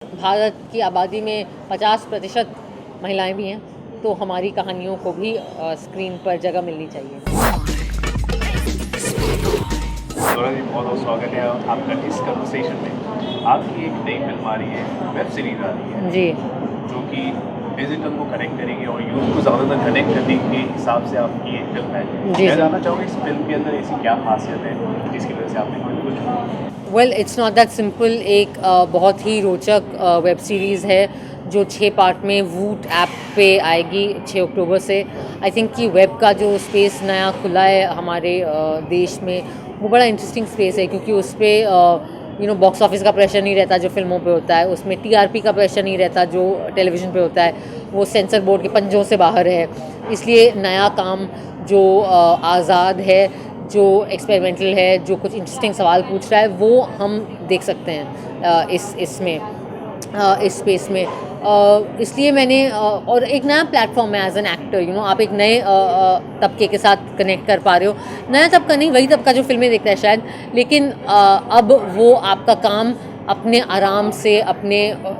भारत की आबादी में 50% महिलाएं भी हैं, तो हमारी कहानियों को भी स्क्रीन पर जगह मिलनी चाहिए। गौरव जी, बहुत बहुत स्वागत है आपका इस कन्वर्सेशन में। आपकी एक नई फिल्म आ रही है, वेब सीरीज आ रही है, जी जो कि डिजिटल को कनेक्ट करेगी और यूथ को ज़्यादातर कनेक्ट करने के हिसाब से आपकी ये फिल्म है। जी मैं जी जानना चाहूँगा इस फिल्म के अंदर ऐसी क्या खासियत है जिसकी वजह से आपने कुछ well it's not that simple. एक बहुत ही रोचक वेब सीरीज़ है जो 6 पार्ट में वूट ऐप पे आएगी 6 अक्टूबर से। आई थिंक कि वेब का जो स्पेस नया खुला है हमारे देश में, वो बड़ा इंटरेस्टिंग स्पेस है, क्योंकि उस पर बॉक्स ऑफिस का प्रेशर नहीं रहता जो फिल्मों पे होता है, उसमें टीआरपी का प्रेशर नहीं रहता जो टेलीविज़न पे होता है, वो सेंसर बोर्ड के पंजों से बाहर है। इसलिए नया काम जो आज़ाद है, जो एक्सपेरिमेंटल है, जो कुछ इंटरेस्टिंग सवाल पूछ रहा है, वो हम देख सकते हैं इस स्पेस में। इसलिए मैंने और एक नया प्लेटफॉर्म है एज एन एक्टर, आप एक नए तबके के साथ कनेक्ट कर पा रहे हो। नया तबका नहीं, वही तबका जो फिल्में देखता है शायद, लेकिन अब वो आपका काम अपने आराम से अपने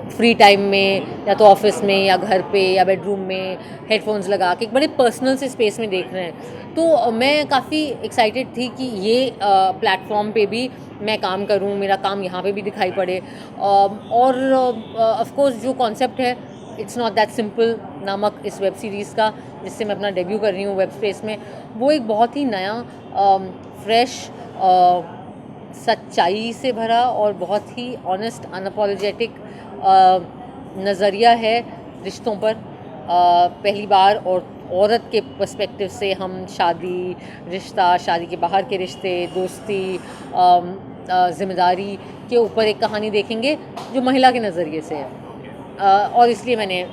फ्री टाइम में, या तो ऑफिस में या घर पे या बेडरूम में हेडफोन्स लगा के एक बड़े पर्सनल से स्पेस में देख रहे हैं। तो मैं काफ़ी एक्साइटेड थी कि ये प्लेटफॉर्म पे भी मैं काम करूं, मेरा काम यहाँ पे भी दिखाई पड़े। और ऑफ कोर्स जो कॉन्सेप्ट है, इट्स नॉट दैट सिंपल। नामक इस वेब सीरीज़ का, जिससे मैं अपना डेब्यू कर रही हूँ वेब स्पेस में, वो एक बहुत ही नया फ्रेश, सच्चाई से भरा और बहुत ही ऑनेस्ट अनअपोलोजेटिक नज़रिया है रिश्तों पर। पहली बार और औरत के पर्सपेक्टिव से हम शादी, रिश्ता, शादी के बाहर के रिश्ते, दोस्ती, ज़िम्मेदारी के ऊपर एक कहानी देखेंगे जो महिला के नज़रिए से है। और इसलिए मैंने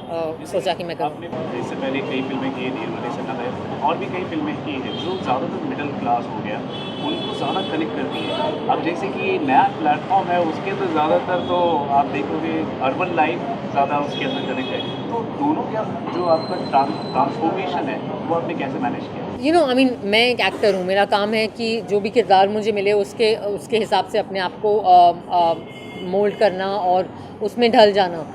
सोचा कि मैं करूँ। आपने इससे पहले कई फिल्में की, नील रिलेशन है और भी कई फिल्में की हैं जो ज़्यादातर मिडिल क्लास हो गया, उनको ज़्यादा कनेक्ट करती है। अब जैसे कि ये नया प्लेटफॉर्म है, उसके अंदर ज़्यादातर तो आप देखोगे अर्बन लाइफ ज़्यादा उसके अंदर कनेक्ट है। तो दोनों का जो आपका ट्रांसफॉर्मेशन है, वो आपने कैसे मैनेज किया? आई मीन मैं एक एक्टर हूँ, मेरा काम है कि जो भी किरदार मुझे मिले उसके उसके हिसाब से अपने आप को मोल्ड करना और उसमें ढल जाना।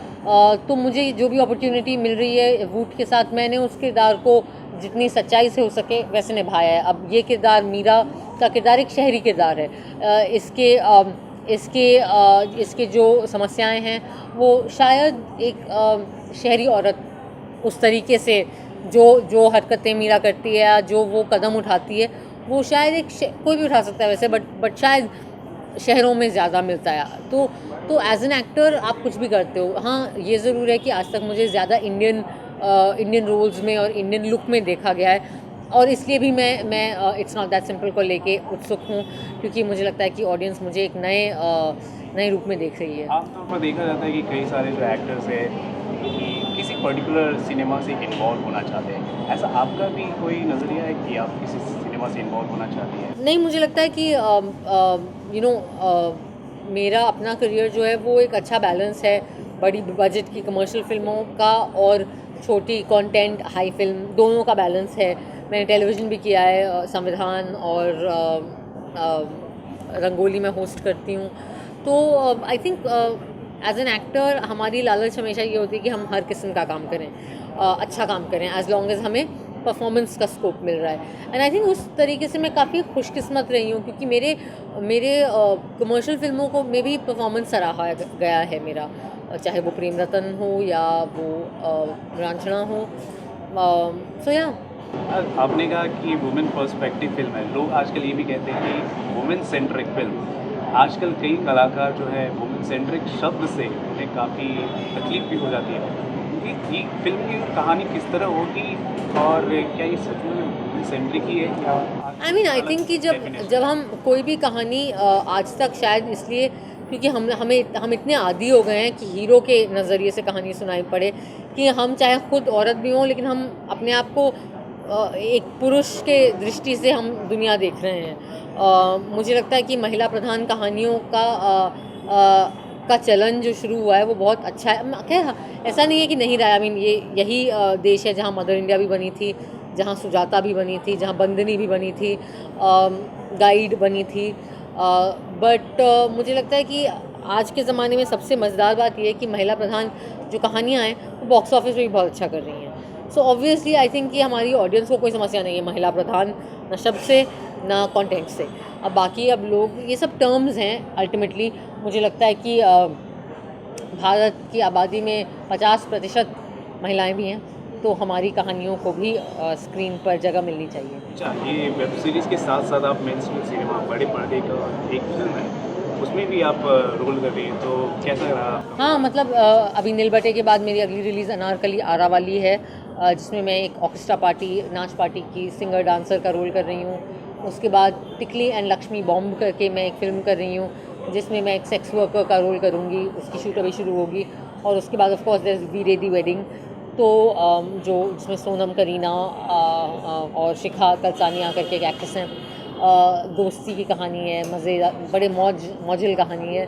तो मुझे जो भी अपॉर्चुनिटी मिल रही है वूट के साथ, मैंने उस किरदार को जितनी सच्चाई से हो सके वैसे निभाया है। अब ये किरदार, मीरा का किरदार, एक शहरी किरदार है। इसके जो समस्याएं हैं वो शायद एक शहरी औरत उस तरीके से जो जो हरकतें मीरा करती है या जो वो कदम उठाती है, वो शायद कोई भी उठा सकता है वैसे, बट शायद शहरों में ज़्यादा मिलता है। तो एज एन एक्टर आप कुछ भी करते हो। हाँ, ये ज़रूर है कि आज तक मुझे ज़्यादा इंडियन रोल्स में और इंडियन लुक में देखा गया है, और इसलिए भी मैं इट्स नॉट दैट सिंपल को लेके उत्सुक हूँ, क्योंकि मुझे लगता है कि ऑडियंस मुझे एक नए रूप में देख रही है। आमतौर पर देखा जाता है कि कई सारे जो एक्टर्स हैं कि किसी पर्टिकुलर सिनेमा से इन्वॉल्व होना चाहते हैं। ऐसा आपका भी कोई नज़रिया है कि आप किसी सिनेमा से इन्वॉल्व होना चाहती हैं? नहीं, मुझे लगता है कि मेरा अपना करियर जो है वो एक अच्छा बैलेंस है बड़ी बजट की कमर्शियल फिल्मों का और छोटी कंटेंट हाई फिल्म, दोनों का बैलेंस है। मैंने टेलीविज़न भी किया है, संविधान और रंगोली में होस्ट करती हूँ। तो I think as an actor हमारी लालच हमेशा ये होती है कि हम हर किस्म का काम करें, अच्छा काम करें, एज लॉन्ग एज हमें परफॉर्मेंस का स्कोप मिल रहा है। एंड आई थिंक उस तरीके से मैं काफ़ी खुशकिस्मत रही हूँ, क्योंकि मेरे कमर्शियल फिल्मों को में भी परफॉर्मेंस सराहा गया है मेरा, चाहे वो प्रेम रतन हो या वो रांझना हो। सो या आपने कहा कि वुमेन पर्सपेक्टिव फिल्म है। लोग आजकल ये भी कहते हैं कि वुमेन सेंट्रिक फिल्म। आजकल कई कलाकार जो है वुमेन सेंट्रिक शब्द से उन्हें काफ़ी तकलीफ भी हो जाती है। ये फिल्म की कहानी किस तरह होगी और क्या ये सच में वुमेन सेंट्रिक ही है या आई मीन आई थिंक कि जब definition जब है? हम कोई भी कहानी आज तक शायद इसलिए क्योंकि हम इतने आदी हो गए हैं कि हीरो के नज़रिए से कहानी सुनाई पड़े, कि हम चाहे खुद औरत भी हों, लेकिन हम अपने आप को एक पुरुष के दृष्टि से हम दुनिया देख रहे हैं। मुझे लगता है कि महिला प्रधान कहानियों का चलन जो शुरू हुआ है वो बहुत अच्छा है। खैर, ऐसा नहीं है कि नहीं रहा। आई मीन यही देश है जहाँ मदर इंडिया भी बनी थी, जहाँ सुजाता भी बनी थी, जहाँ बंदनी भी बनी थी, गाइड बनी थी। बट मुझे लगता है कि आज के ज़माने में सबसे मज़ेदार बात यह है कि महिला प्रधान जो कहानियाँ हैं वो बॉक्स ऑफिस में भी बहुत अच्छा कर रही हैं। सो ऑब्वियसली आई थिंक कि हमारी ऑडियंस को कोई समस्या नहीं है महिला प्रधान ना शब्द से ना कंटेंट से। अब बाकी अब लोग ये सब टर्म्स हैं, अल्टीमेटली मुझे लगता है कि भारत की आबादी में 50% महिलाएं भी हैं, तो हमारी कहानियों को भी स्क्रीन पर जगह मिलनी चाहिए। अच्छा, ये वेब सीरीज़ के साथ साथ आप मेन स्ट्रीम सिनेमा बड़े पर्दे का एक फिल्म है, उसमें भी आप रोल कर रही हैं, तो कैसा रहा? हाँ, मतलब अभी नील बटे के बाद मेरी अगली रिलीज़ अनारकली आरा वाली है, जिसमें मैं एक ऑर्केस्ट्रा पार्टी, नाच पार्टी की सिंगर डांसर का रोल कर रही हूँ। उसके बाद टिकली एंड लक्ष्मी बॉम्ब करके मैं एक फ़िल्म कर रही हूँ, जिसमें मैं एक सेक्स वर्कर का रोल करूँगी, उसकी शूट अभी शुरू होगी। और उसके बाद of course there is we ready wedding, तो जो जिसमें सोनम, करीना और शिखा कलसानिया करके एक एक्ट्रेस हैं। दोस्ती की कहानी है, मज़ेदार, बड़े मौजिल कहानी है।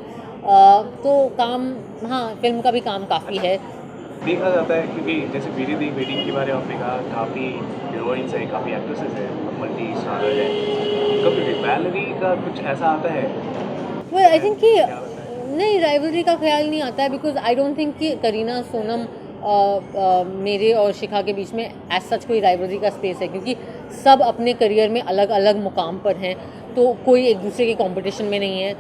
तो काम, हाँ, फ़िल्म का भी काम काफ़ी है। देखा जाता है क्योंकि जैसे वीरे दी वेडिंग के बारे में आपने कहा, काफ़ी हीरोइंस हैं, काफ़ी एक्ट्रेसेस हैं, मल्टी स्टारर है, कभी रिवैलरी का कुछ ऐसा आता है? वेल आई थिंक कि क्या होता है? नहीं, राइवलरी का ख्याल नहीं आता है, बिकॉज आई डोंट थिंक कि करीना, सोनम, मेरे और शिखा के बीच में एज सच कोई राइवलरी का स्पेस है, क्योंकि सब अपने करियर में अलग अलग मुकाम पर हैं, तो कोई एक दूसरे के कंपटीशन में नहीं है।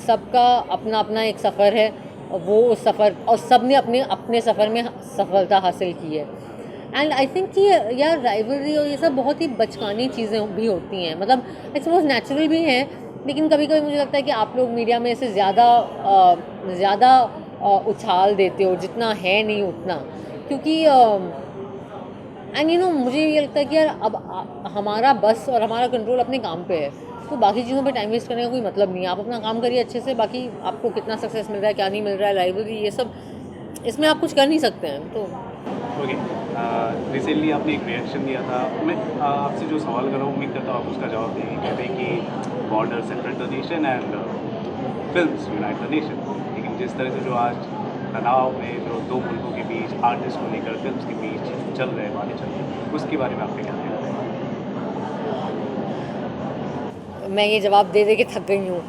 सबका अपना अपना एक सफ़र है, वो उस सफ़र, और सब ने अपने अपने सफ़र में सफलता हासिल की है। एंड आई थिंक कि यार राइवलरी और ये सब बहुत ही बचकानी चीज़ें भी होती हैं, मतलब आई सपोज नेचुरल भी हैं, लेकिन कभी कभी मुझे लगता है कि आप लोग मीडिया में इसे ज़्यादा उछाल देते हो, जितना है नहीं उतना, क्योंकि एंड यू नो मुझे ये लगता है कि यार अब हमारा बस और हमारा कंट्रोल अपने काम पे है, तो बाकी चीज़ों पे टाइम वेस्ट करने का कोई मतलब नहीं है। आप अपना काम करिए अच्छे से, बाकी आपको कितना सक्सेस मिल रहा है, क्या नहीं मिल रहा है, राइवलरी ये सब, इसमें आप कुछ कर नहीं सकते हैं। तो ओके, रिसेंटली आपने एक रिएक्शन दिया था, मैं आपसे जो सवाल कर रहा हूँ उम्मीद करता हूँ आप उसका जवाब देंगे। कहते हैं कि border separate the nation and films unite the nation, लेकिन जिस तरह से जो आज तनाव में जो दो मुल्कों के बीच आर्टिस्ट को लेकर फिल्म्स के बीच चल रहे हैं, बातें चल रही हैं, उसके बारे में आपने क्या कहना है? मैं ये जवाब दे दे के थक गई हूँ।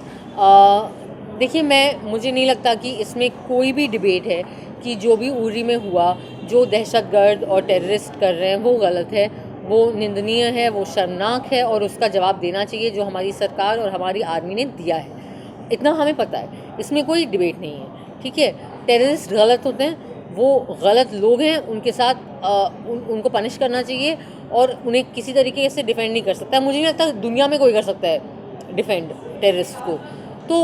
देखिए, मुझे नहीं लगता कि इसमें कोई भी डिबेट है कि जो भी उरी में हुआ, जो दहशतगर्द और टेररिस्ट कर रहे हैं वो गलत है, वो निंदनीय है, वो शर्मनाक है, और उसका जवाब देना चाहिए जो हमारी सरकार और हमारी आर्मी ने दिया है। इतना हमें पता है, इसमें कोई डिबेट नहीं है, ठीक है। टेररिस्ट गलत होते हैं, वो गलत लोग हैं, उनके साथ उनको पनिश करना चाहिए, और उन्हें किसी तरीके से डिफेंड नहीं कर सकता। मुझे नहीं लगता दुनिया में कोई कर सकता है डिफेंड टेररिस्ट को। तो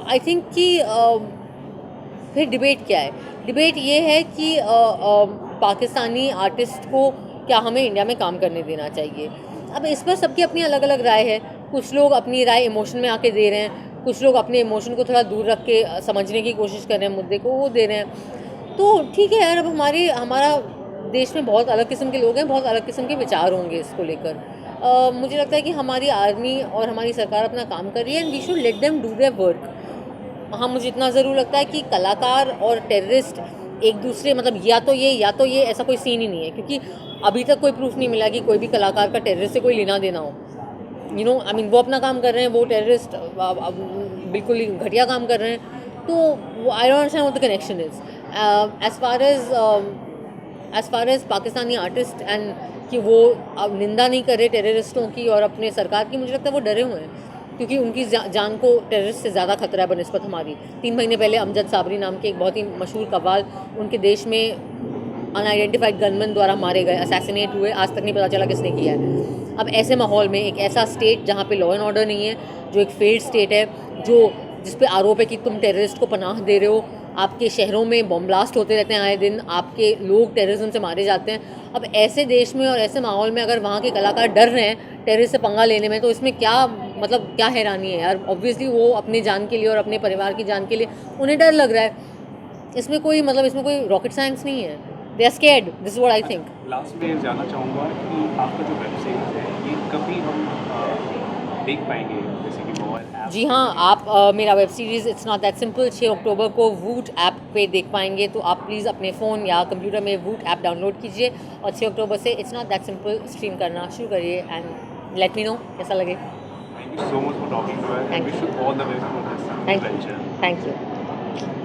आई थिंक कि फिर डिबेट क्या है? डिबेट ये है कि पाकिस्तानी आर्टिस्ट को क्या हमें इंडिया में काम करने देना चाहिए। अब इस पर सबकी अपनी अलग अलग राय है। कुछ लोग अपनी राय इमोशन में आके दे रहे हैं, कुछ लोग अपने इमोशन को थोड़ा दूर रख के समझने की कोशिश कर रहे हैं, मुद्दे को वो दे रहे हैं। तो ठीक है यार, अब हमारा देश में बहुत अलग किस्म के लोग हैं, बहुत अलग किस्म के विचार होंगे इसको लेकर। मुझे लगता है कि हमारी आर्मी और हमारी सरकार अपना काम कर रही है, and we should let them do their work. हाँ, मुझे इतना ज़रूर लगता है कि कलाकार और टेररिस्ट एक दूसरे, मतलब या तो ये ऐसा कोई सीन ही नहीं है, क्योंकि अभी तक कोई प्रूफ नहीं मिला कि कोई भी कलाकार का टेररिस्ट से कोई लेना देना हो। यू नो, आई मीन, वो अपना काम कर रहे हैं, वो टेररिस्ट बिल्कुल ही घटिया काम कर रहे हैं। तो I don't understand what the connection is as far as Pakistani artist, and कि वो अब निंदा नहीं कर रहे टेररिस्टों की और अपने सरकार की। मुझे लगता है वो डरे हुए हैं, क्योंकि उनकी जान को टेररिस्ट से ज़्यादा खतरा है बनस्पत हमारी। 3 महीने पहले अमजद साबरी नाम के एक बहुत ही मशहूर कव्वाल उनके देश में अनआइडेंटिफाइड गनमैन द्वारा मारे गए, असैसिनेट हुए, आज तक नहीं पता चला किसने किया है। अब ऐसे माहौल में एक ऐसा स्टेट जहाँ पे लॉ एंड ऑर्डर नहीं है, जो एक फेल्ड स्टेट है, जिस पे आरोप है कि तुम टेररिस्ट को पनाह दे रहे हो, आपके शहरों में बम ब्लास्ट होते रहते हैं आए दिन, आपके लोग टेररिज्म से मारे जाते हैं। अब ऐसे देश में और ऐसे माहौल में अगर वहाँ के कलाकार डर रहे हैं टेररिस्ट से पंगा लेने में, तो इसमें क्या, मतलब क्या हैरानी है यार। ऑब्वियसली वो अपनी जान के लिए और अपने परिवार की जान के लिए उन्हें डर लग रहा है। इसमें कोई रॉकेट साइंस नहीं है। They are scared, this is what I think. Last में जानना चाहूँगा कि आपका जो वेब सीरीज़ है ये कभी हम देख पाएंगे, जैसे कि मोबाइल ऐप? जी हाँ, आप मेरा web series it's not that simple 6 अक्टूबर को वूट ऐप पे देख पाएंगे। तो आप प्लीज़ अपने फ़ोन या कंप्यूटर में वूट ऐप डाउनलोड कीजिए और 6 अक्टूबर से it's not that simple stream करना शुरू करिए, एंड लेट मी नो कैसा लगे। so much for talking to us. Thank Wish you all the best for this Thank you. venture. Thank you.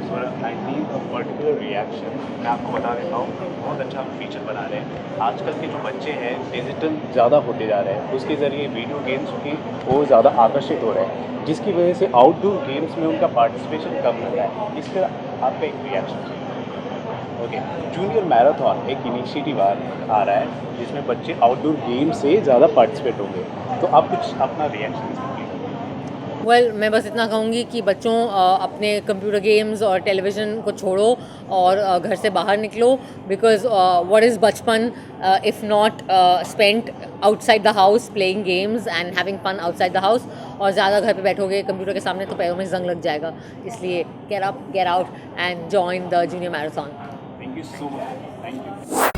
So I need a particular reaction. मैं आपको बता देता हूँ, बहुत अच्छा फीचर बना रहे हैं. आजकल के जो बच्चे हैं डिजिटल ज़्यादा होते जा रहे हैं, उसके ज़रिए वीडियो गेम्स की वो ज़्यादा आकर्षित हो रहे हैं, जिसकी वजह से आउटडोर गेम्स में उनका पार्टिसिपेशन कम हो रहा है. इस पर आपका एक रिएक्शन चाहिए. ओके, जूनियर मैराथन एक इनिशिएटिव आ रहा है जिसमें बच्चे आउटडोर गेम से ज़्यादा पार्टिसिपेट होंगे. तो आप कुछ अपना रिएक्शन दीजिए. वेल मैं बस इतना कहूँगी कि बच्चों अपने कंप्यूटर गेम्स और टेलीविज़न को छोड़ो और घर से बाहर निकलो, बिकॉज व्हाट इज़ बचपन if not spent outside the house playing games and having fun outside the house. और ज़्यादा घर पे बैठोगे कंप्यूटर के सामने तो पैरों में जंग लग जाएगा. इसलिए get up, get out and join the junior marathon. Thank you so much. Thank you.